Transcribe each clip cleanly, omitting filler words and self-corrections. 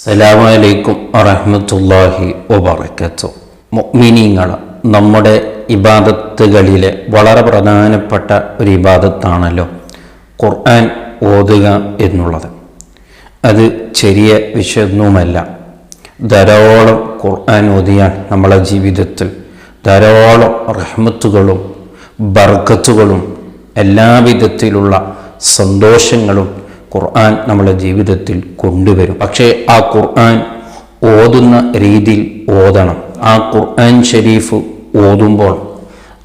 അസ്സലാമു അലൈക്കും വറഹ്മത്തുള്ളാഹി വബറകാതുഹു. മുഅ്മിനീങ്ങൾ, നമ്മുടെ ഇബാദത്തുകളിലെ വളരെ പ്രധാനപ്പെട്ട ഒരു ഇബാദത്താണല്ലോ ഖുർആൻ ഓതുക എന്നുള്ളത്. അത് ചെറിയ വിഷയമൊന്നുമല്ല. ധാരാളം ഖുർആൻ ഓതിയാൽ നമ്മളെ ജീവിതത്തിൽ ധാരാളം റഹ്മത്തുകളും ബർക്കത്തുകളും എല്ലാവിധത്തിലുള്ള സന്തോഷങ്ങളും ഖുർആൻ നമ്മുടെ ജീവിതത്തിൽ കൊണ്ടുവരും. പക്ഷേ ആ ഖുർആൻ ഓതുന്ന രീതിയിൽ ഓതണം. ആ ഖുർആൻ ഷരീഫ് ഓതുമ്പോൾ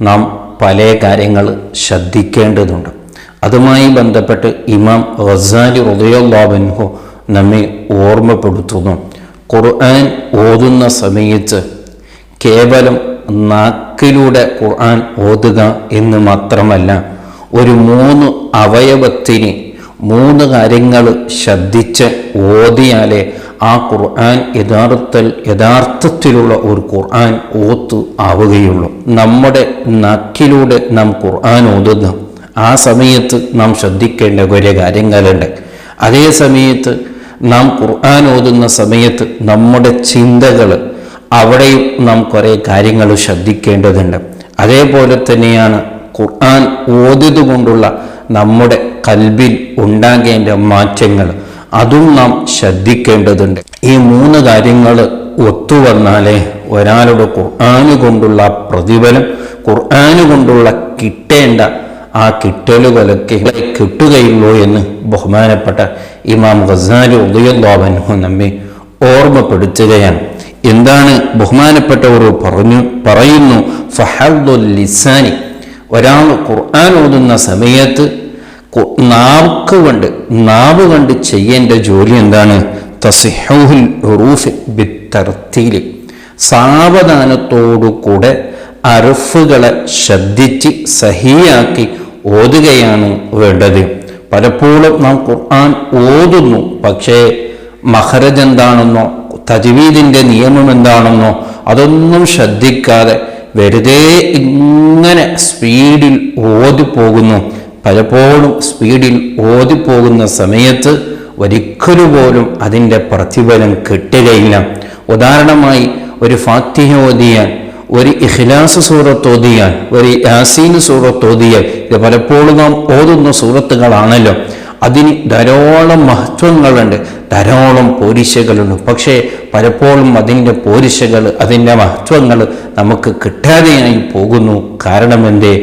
നാം പല കാര്യങ്ങൾ ശ്രദ്ധിക്കേണ്ടതുണ്ട്. അതുമായി ബന്ധപ്പെട്ട് ഇമാം ഗസാലി റളിയല്ലാഹു അൻഹു നമ്മെ ഓർമ്മപ്പെടുത്തുന്നു. ഖുർആൻ ഓതുന്ന സമയത്ത് കേവലം നാക്കിലൂടെ ഖുർആൻ ഓതുക എന്ന് മാത്രമല്ല, ഒരു 3 അവയവത്തിന് 3 കാര്യങ്ങൾ ശ്രദ്ധിച്ച് ഓതിയാലേ ആ ഖുർആൻ യഥാർത്ഥത്തിലുള്ള ഒരു ഖുർആൻ ഓത്ത് ആവുകയുള്ളൂ. നമ്മുടെ നാക്കിലൂടെ നാം ഖുർആൻ ഓതുന്നു. ആ സമയത്ത് നാം ശ്രദ്ധിക്കേണ്ട കുറേ കാര്യങ്ങളുണ്ട്. അതേ സമയത്ത് നാം ഖുർആൻ ഓതുന്ന സമയത്ത് നമ്മുടെ ചിന്തകൾ, അവിടെയും നാം കുറേ കാര്യങ്ങൾ ശ്രദ്ധിക്കേണ്ടതുണ്ട്. അതേപോലെ തന്നെയാണ് ഖുർആൻ ഓതിയതുകൊണ്ടുള്ള നമ്മുടെ കൽബിൽ ഉണ്ടാകേണ്ട മാറ്റങ്ങൾ, അതും നാം ശ്രദ്ധിക്കേണ്ടതുണ്ട്. ഈ 3 കാര്യങ്ങൾ ഒത്തുവന്നാലേ ഒരാളുടെ ഖുർആന് കൊണ്ടുള്ള പ്രതിഫലം, ഖുർആന് കൊണ്ടുള്ള കിട്ടേണ്ട ആ കിട്ടലുകളൊക്കെ കിട്ടുകയുള്ളൂ എന്ന് ബഹുമാനപ്പെട്ട ഇമാം ഗസാലി റളിയല്ലാഹു അൻഹു നമ്മെ ഓർമ്മപ്പെടുത്തുകയാണ്. എന്താണ് ബഹുമാനപ്പെട്ടവർ പറയുന്നു? ഫഹദ്ദുൽ ലിസാനി, ഒരാൾ ഖുർആൻ ഓതുന്ന സമയത്ത് നാവ് കൊണ്ട് ചെയ്യേണ്ട ജോലി എന്താണ്? തസിഹുൽ ഹുറൂഫ് ബിത്തർത്തീൽ, സാവധാനത്തോടുകൂടെ അർഫുകളെ ശ്രദ്ധിച്ച് സഹിയാക്കി ഓതുകയാണ് വേണ്ടത്. പലപ്പോഴും നാം ഖുർആൻ ഓതുന്നു, പക്ഷേ മഖ്റജ് എന്താണെന്നോ തജ്വീദിന്റെ നിയമം എന്താണെന്നോ അതൊന്നും ശ്രദ്ധിക്കാതെ വെറുതെ ഇങ്ങനെ സ്പീഡിൽ ഓതിപ്പോകുന്നു. പലപ്പോഴും സ്പീഡിൽ ഓതിപ്പോകുന്ന സമയത്ത് ഒരിക്കലും പോലും അതിൻ്റെ പ്രതിഫലം കിട്ടുകയില്ല. ഉദാഹരണമായി, ഒരു ഫാത്തിഹ ഓതിയാൽ, ഒരു ഇഖ്ലാസ് സൂറത്ത് ഓതിയാൽ, ഒരു യാസീൻ സൂറത്ത് ഓതിയാൽ, ഇത് പലപ്പോഴും നാം ഓതുന്ന സൂറത്തുകളാണല്ലോ. അതിന് ധാരാളം മഹത്വങ്ങളുണ്ട്, ധാരാളം പോരിശകളുണ്ട്. പക്ഷേ പലപ്പോഴും അതിൻ്റെ പോരിശകൾ, അതിൻ്റെ മഹത്വങ്ങൾ നമുക്ക് കിട്ടാതെയായി പോകുന്നു. കാരണം എന്തേ?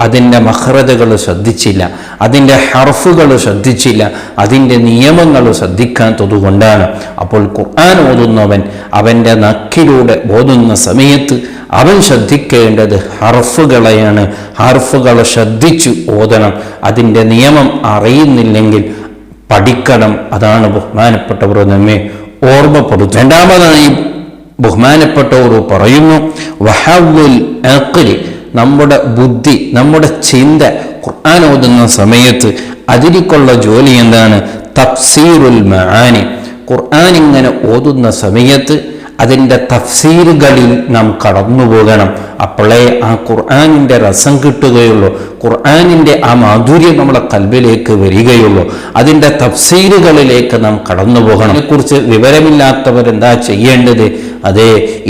അതിൻ്റെ മഖ്റജകൾ ശ്രദ്ധിച്ചില്ല, അതിൻ്റെ ഹർഫുകൾ ശ്രദ്ധിച്ചില്ല, അതിൻ്റെ നിയമങ്ങൾ ശ്രദ്ധിക്കാത്തത് കൊണ്ടാണ്. അപ്പോൾ ഖുർആൻ ഓതുന്നവൻ അവൻ്റെ നക്കിലൂടെ ഓതുന്ന സമയത്ത് അവൻ ശ്രദ്ധിക്കേണ്ടത് ഹർഫുകളെയാണ്. ഹർഫുകളെ ശ്രദ്ധിച്ചു ഓതണം. അതിൻ്റെ നിയമം അറിയുന്നില്ലെങ്കിൽ പഠിക്കണം. അതാണ് ബഹുമാനപ്പെട്ടവർ നമ്മെ ഓർമ്മപ്പെടുത്തും. രണ്ടാമതായി ബഹുമാനപ്പെട്ടവർ പറയുന്നു, വഹദ്ദുൽ അഖ്ലി, നമ്മുടെ ബുദ്ധി, നമ്മുടെ ചിന്ത ഖുർആൻ ഓതുന്ന സമയത്ത് അതിലേക്കുള്ള ജോലി എന്താണ്? തഫ്സീറുൽ മആനി, ഖുർആൻ ഇങ്ങനെ ഓതുന്ന സമയത്ത് അതിൻ്റെ തഫ്സീറുകളിൽ നാം കടന്നു പോകണം. അപ്പോഴേ ആ ഖുർആനിൻ്റെ രസം കിട്ടുകയുള്ളൂ, ഖുർആനിൻ്റെ ആ മാധുര്യം നമ്മുടെ കൽബിലേക്ക് വരികയുള്ളൂ. അതിൻ്റെ തഫ്സീറുകളിലേക്ക് നാം കടന്നു പോകണം. അതിനെക്കുറിച്ച് വിവരമില്ലാത്തവരെന്താ ചെയ്യേണ്ടത്?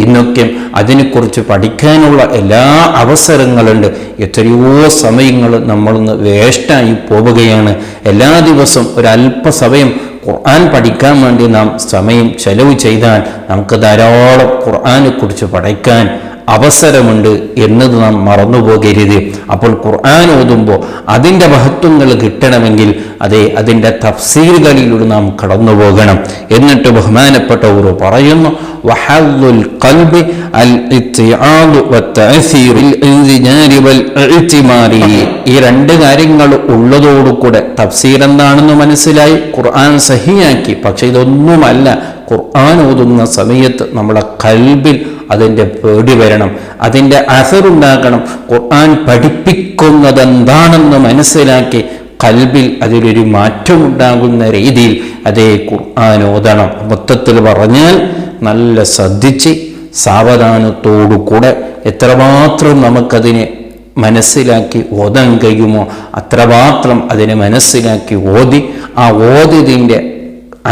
ഇന്നൊക്കെ അതിനെക്കുറിച്ച് പഠിക്കാനുള്ള എല്ലാ അവസരങ്ങളുണ്ട്. എത്രയോ സമയങ്ങൾ നമ്മളൊന്ന് വേസ്റ്റായി പോവുകയാണ്. എല്ലാ ദിവസവും ഒരല്പസമയം ഖുർആൻ പഠിക്കാൻ വേണ്ടി നാം സമയം ചെലവ് ചെയ്താൽ നമുക്ക് ധാരാളം ഖുർആനെ കുറിച്ച് പഠിക്കാൻ അവസരമുണ്ട് എന്നത് നാം മറന്നുപോകരുത്. അപ്പോൾ ഖുർആൻ ഓതുമ്പോൾ അതിൻ്റെ മഹത്വങ്ങൾ കിട്ടണമെങ്കിൽ അതിൻ്റെ തഫ്സീറുകളിലൂടെ നാം കടന്നു പോകണം. എന്നിട്ട് ബഹുമാനപ്പെട്ടവർ പറയുന്നു, വഹദ്ദുൽ ഖൽബി അൽ ഇത്തിആദു വത്തഅസീർ ബിൽ ഇൻസിജാരി വൽ ഇഅ്തിമാരി, ഈ 2 കാര്യങ്ങൾ ഉള്ളതോടുകൂടെ തഫ്സീർ എന്താണെന്ന് മനസ്സിലായി, ഖുർആൻ സഹിയാക്കി. പക്ഷെ ഇതൊന്നുമല്ല, ഖുർആൻ ഓതുന്ന സമയത്ത് നമ്മുടെ കൽബിൽ അതിൻ്റെ പേടി വരണം, അതിൻ്റെ അസറുണ്ടാകണം. ഖുർആൻ പഠിപ്പിക്കുന്നത് എന്താണെന്ന് മനസ്സിലാക്കി കൽബിൽ അതിലൊരു മാറ്റമുണ്ടാകുന്ന രീതിയിൽ ഖുർആൻ ഓതണം. മൊത്തത്തിൽ പറഞ്ഞാൽ നല്ല ശ്രദ്ധിച്ച് സാവധാനത്തോടുകൂടെ എത്രമാത്രം നമുക്കതിനെ മനസ്സിലാക്കി ഓതാൻ കഴിയുമോ അത്രമാത്രം അതിനെ മനസ്സിലാക്കി ഓതി, ആ ഓതിയതിൻ്റെ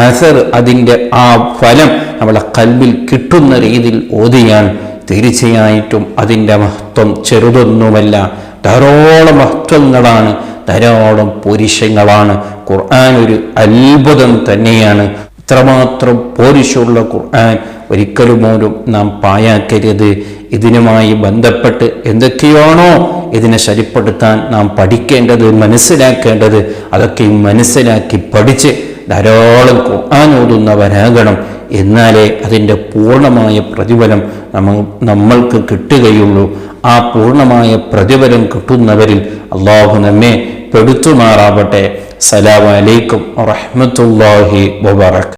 അസർ, അതിൻ്റെ ആ ഫലം നമ്മളെ കൽബിൽ കിട്ടുന്ന രീതിയിൽ ഓതിയാൽ തീർച്ചയായിട്ടും അതിൻ്റെ മഹത്വം ചെറുതൊന്നുമല്ല. ധാരാളം മഹത്വങ്ങളാണ്, ധാരാളം പോരിശങ്ങളാണ്. ഖുർആൻ ഒരു അത്ഭുതം തന്നെയാണ്. ഇത്രമാത്രം പോരിശുള്ള ഖുർആൻ ഒരിക്കലും പോലും നാം പാഴാക്കരുത്. ഇതിനുമായി ബന്ധപ്പെട്ട് എന്തൊക്കെയാണോ ഇതിനെ ശരിപ്പെടുത്താൻ നാം പഠിക്കേണ്ടത്, മനസ്സിലാക്കേണ്ടത്, അതൊക്കെ മനസ്സിലാക്കി പഠിച്ച് ധാരാളം ഖുർആൻ ഓതുന്നവരാകണം. എന്നാലേ അതിൻ്റെ പൂർണ്ണമായ പ്രതിഫലം നമ്മൾക്ക് കിട്ടുകയുള്ളൂ. ആ പൂർണ്ണമായ പ്രതിഫലം കിട്ടുന്നവരിൽ അള്ളാഹു നമ്മെ പെടുത്തുമാറാവട്ടെ. അസ്സലാമു അലൈക്കും വറഹ്മത്തുള്ളാഹി വബറകാതുഹു.